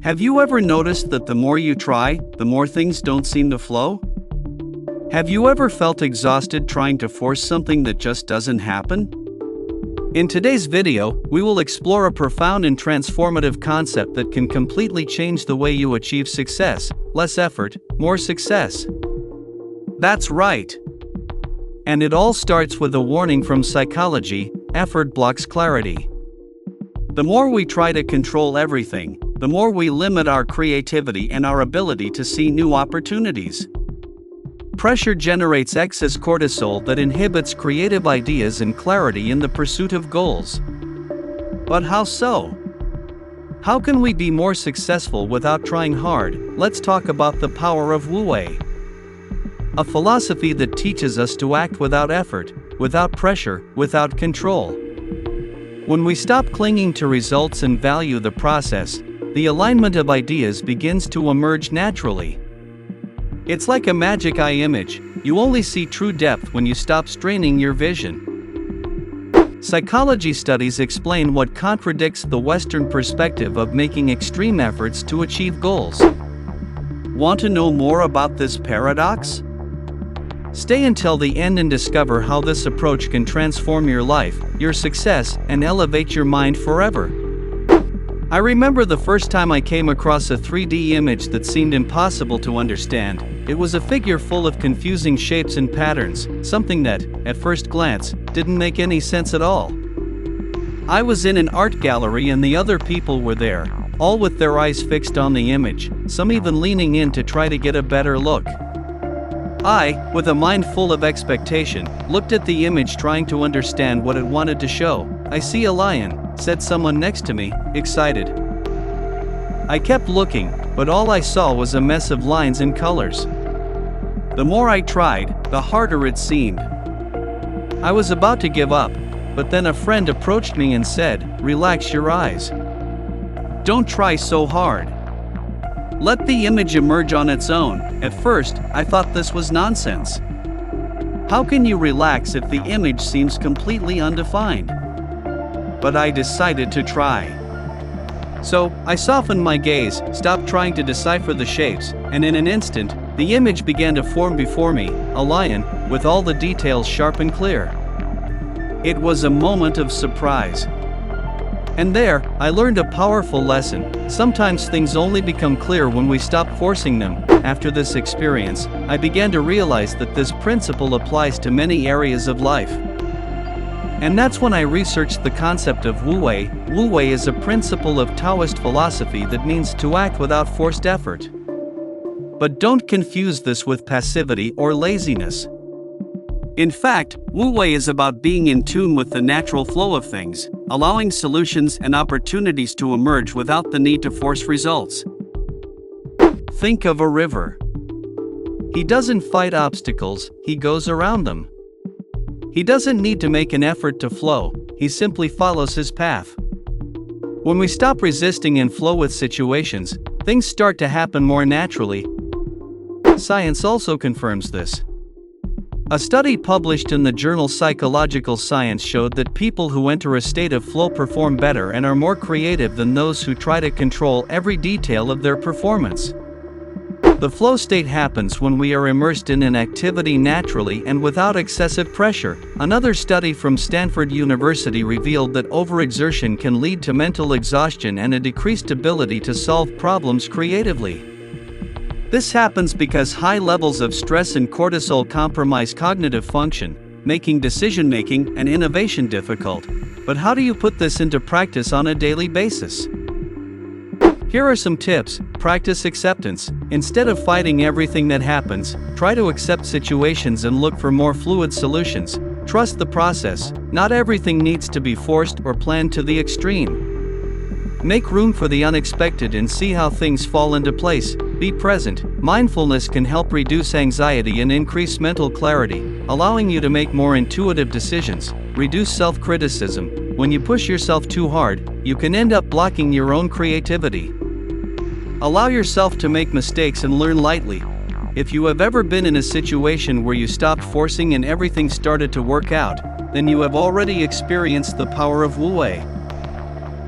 Have you ever noticed that the more you try, the more things don't seem to flow? Have you ever felt exhausted trying to force something that just doesn't happen? In today's video, we will explore a profound and transformative concept that can completely change the way you achieve success. Less effort, more success. That's right. And it all starts with a warning from psychology: effort blocks clarity. The more we try to control everything, the more we limit our creativity and our ability to see new opportunities. Pressure generates excess cortisol that inhibits creative ideas and clarity in the pursuit of goals. But how so? How can we be more successful without trying hard? Let's talk about the power of WuWei, a philosophy that teaches us to act without effort, without pressure, without control. When we stop clinging to results and value the process, the alignment of ideas begins to emerge naturally. It's like a magic eye image: you only see true depth when you stop straining your vision. Psychology studies explain what contradicts the Western perspective of making extreme efforts to achieve goals. Want to know more about this paradox? Stay until the end and discover how this approach can transform your life, your success, and elevate your mind forever. I remember the first time I came across a 3D image that seemed impossible to understand. It was a figure full of confusing shapes and patterns, something that, at first glance, didn't make any sense at all. I was in an art gallery and the other people were there, all with their eyes fixed on the image, some even leaning in to try to get a better look. I, with a mind full of expectation, looked at the image trying to understand what it wanted to show. "I see a lion," said someone next to me, excited. I kept looking, but all I saw was a mess of lines and colors. The more I tried, the harder it seemed. I was about to give up, but then a friend approached me and said, "Relax your eyes. Don't try so hard. Let the image emerge on its own." At first, I thought this was nonsense. How can you relax if the image seems completely undefined? But I decided to try. So, I softened my gaze, stopped trying to decipher the shapes, and in an instant, the image began to form before me: a lion, with all the details sharp and clear. It was a moment of surprise. And there, I learned a powerful lesson: sometimes things only become clear when we stop forcing them. After this experience, I began to realize that this principle applies to many areas of life. And that's when I researched the concept of WuWei. WuWei is a principle of Taoist philosophy that means to act without forced effort. But don't confuse this with passivity or laziness. In fact, WuWei is about being in tune with the natural flow of things, allowing solutions and opportunities to emerge without the need to force results. Think of a river. He doesn't fight obstacles, he goes around them. He doesn't need to make an effort to flow, he simply follows his path. When we stop resisting and flow with situations, things start to happen more naturally. Science also confirms this. A study published in the journal Psychological Science showed that people who enter a state of flow perform better and are more creative than those who try to control every detail of their performance. The flow state happens when we are immersed in an activity naturally and without excessive pressure. Another study from Stanford University revealed that overexertion can lead to mental exhaustion and a decreased ability to solve problems creatively. This happens because high levels of stress and cortisol compromise cognitive function, making decision-making and innovation difficult. But how do you put this into practice on a daily basis? Here are some tips. Practice acceptance. Instead of fighting everything that happens, try to accept situations and look for more fluid solutions. Trust the process. Not everything needs to be forced or planned to the extreme. Make room for the unexpected and see how things fall into place. Be present. Mindfulness can help reduce anxiety and increase mental clarity, allowing you to make more intuitive decisions. Reduce self-criticism. When you push yourself too hard, you can end up blocking your own creativity. Allow yourself to make mistakes and learn lightly. If you have ever been in a situation where you stopped forcing and everything started to work out, then you have already experienced the power of WuWei.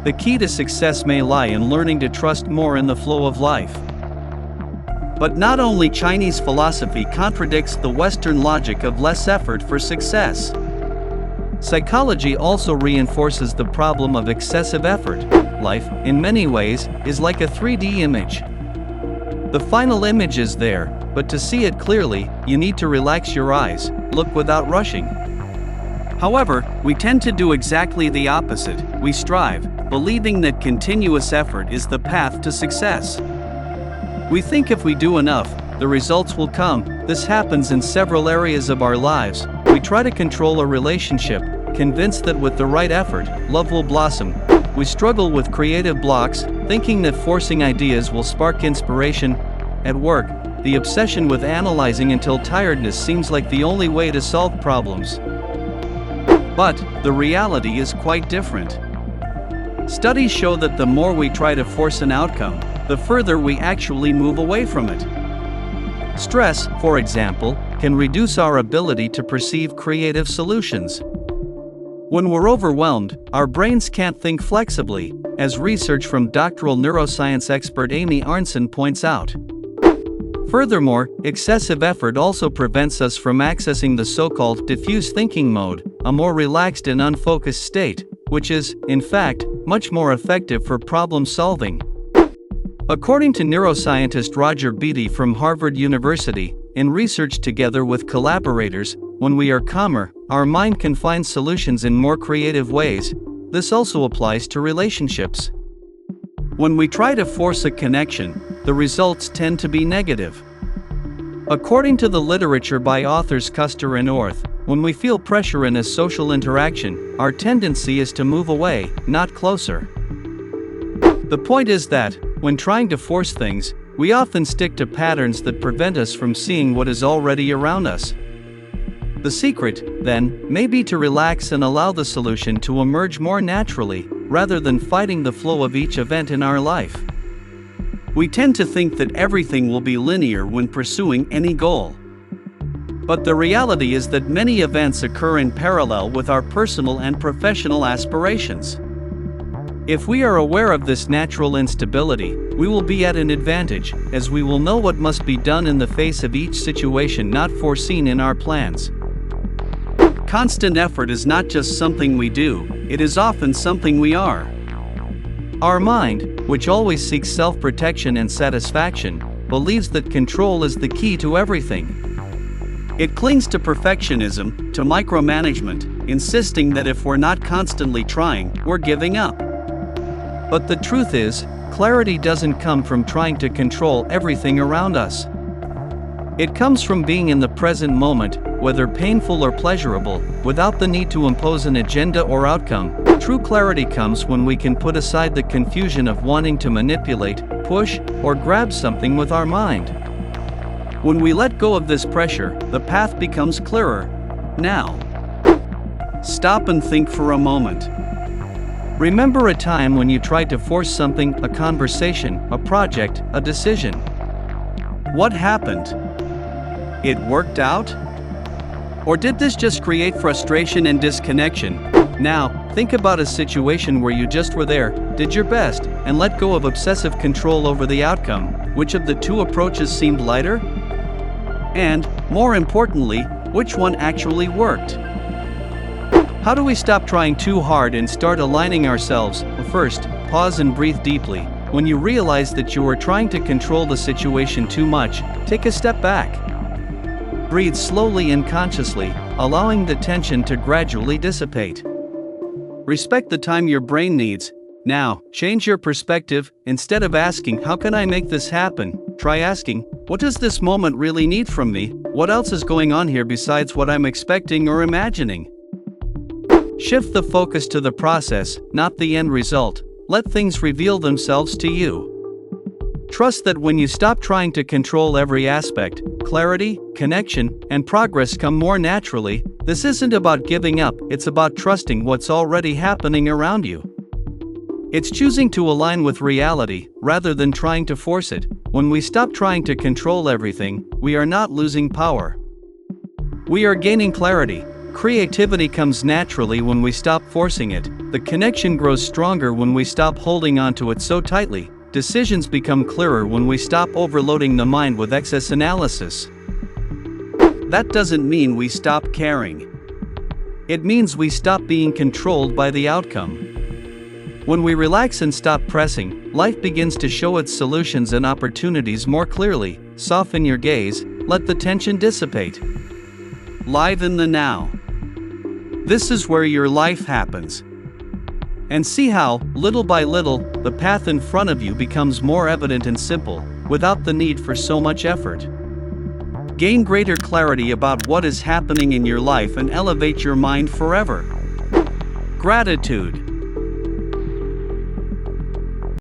The key to success may lie in learning to trust more in the flow of life. But not only Chinese philosophy contradicts the Western logic of less effort for success. Psychology also reinforces the problem of excessive effort. Life, in many ways, is like a 3D image. The final image is there, but to see it clearly, you need to relax your eyes, look without rushing. However, we tend to do exactly the opposite. We strive, believing that continuous effort is the path to success. We think if we do enough, the results will come. This happens in several areas of our lives. We try to control a relationship, convinced that with the right effort, love will blossom. We struggle with creative blocks, thinking that forcing ideas will spark inspiration. At work, the obsession with analyzing until tiredness seems like the only way to solve problems. But the reality is quite different. Studies show that the more we try to force an outcome, the further we actually move away from it. Stress, for example, can reduce our ability to perceive creative solutions. When we're overwhelmed, our brains can't think flexibly, as research from doctoral neuroscience expert Amy Arnson points out. Furthermore, excessive effort also prevents us from accessing the so-called diffuse thinking mode, a more relaxed and unfocused state, which is, in fact, much more effective for problem solving. According to neuroscientist Roger Beatty from Harvard University, in research together with collaborators, when we are calmer, our mind can find solutions in more creative ways. This also applies to relationships. When we try to force a connection, the results tend to be negative. According to the literature by authors Custer and Orth, when we feel pressure in a social interaction, our tendency is to move away, not closer. The point is that, when trying to force things, we often stick to patterns that prevent us from seeing what is already around us. The secret, then, may be to relax and allow the solution to emerge more naturally, rather than fighting the flow of each event in our life. We tend to think that everything will be linear when pursuing any goal. But the reality is that many events occur in parallel with our personal and professional aspirations. If we are aware of this natural instability, we will be at an advantage, as we will know what must be done in the face of each situation not foreseen in our plans. Constant effort is not just something we do, it is often something we are. Our mind, which always seeks self-protection and satisfaction, believes that control is the key to everything. It clings to perfectionism, to micromanagement, insisting that if we're not constantly trying, we're giving up. But the truth is, clarity doesn't come from trying to control everything around us. It comes from being in the present moment, whether painful or pleasurable, without the need to impose an agenda or outcome. True clarity comes when we can put aside the confusion of wanting to manipulate, push, or grab something with our mind. When we let go of this pressure, the path becomes clearer. Now, stop and think for a moment. Remember a time when you tried to force something, a conversation, a project, a decision. What happened? It worked out? Or did this just create frustration and disconnection? Now, think about a situation where you just were there, did your best, and let go of obsessive control over the outcome. Which of the two approaches seemed lighter? And, more importantly, which one actually worked? How do we stop trying too hard and start aligning ourselves? First, pause and breathe deeply. When you realize that you are trying to control the situation too much, take a step back. Breathe slowly and consciously, allowing the tension to gradually dissipate. Respect the time your brain needs. Now, change your perspective. Instead of asking, "How can I make this happen?" try asking, "What does this moment really need from me? What else is going on here besides what I'm expecting or imagining?" Shift the focus to the process, not the end result. Let things reveal themselves to you. Trust that when you stop trying to control every aspect, clarity, connection, and progress come more naturally. This isn't about giving up, it's about trusting what's already happening around you. It's choosing to align with reality, rather than trying to force it. When we stop trying to control everything, we are not losing power. We are gaining clarity. Creativity comes naturally when we stop forcing it, the connection grows stronger when we stop holding on to it so tightly, decisions become clearer when we stop overloading the mind with excess analysis. That doesn't mean we stop caring. It means we stop being controlled by the outcome. When we relax and stop pressing, life begins to show its solutions and opportunities more clearly. Soften your gaze, let the tension dissipate. Live in the now. This is where your life happens. And see how, little by little, the path in front of you becomes more evident and simple, without the need for so much effort. Gain greater clarity about what is happening in your life and elevate your mind forever. Gratitude.